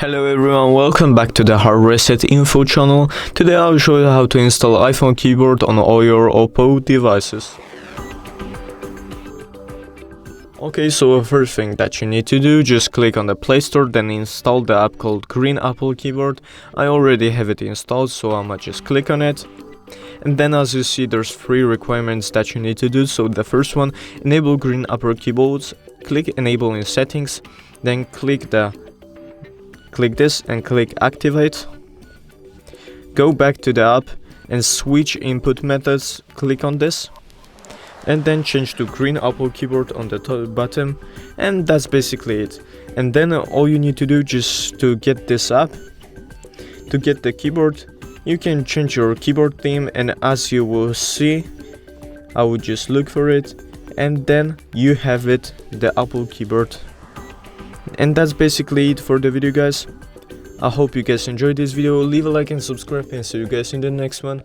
Hello everyone, welcome back to the HardReset.Info channel. Today I'll show you how to install iPhone keyboard on all your OPPO devices. Okay, so the first thing that you need to do, just click on the Play Store, then install the app called Green Apple Keyboard. I already have it installed, so I'ma just click on it. And then as you see, there's 3 requirements that you need to do. So the first one, enable Green Apple Keyboards. Click enable in settings, then click this and click activate. Go back to the app and switch input methods, click on this and then change to Green Apple Keyboard on the top bottom, and that's basically it. And then all you need to do just to get this app, to get the keyboard, you can change your keyboard theme, and as you will see, I would just look for it and then you have it, the Apple keyboard. And that's basically it for the video, guys. I hope you guys enjoyed this video. Leave a like and subscribe, and see you guys in the next one.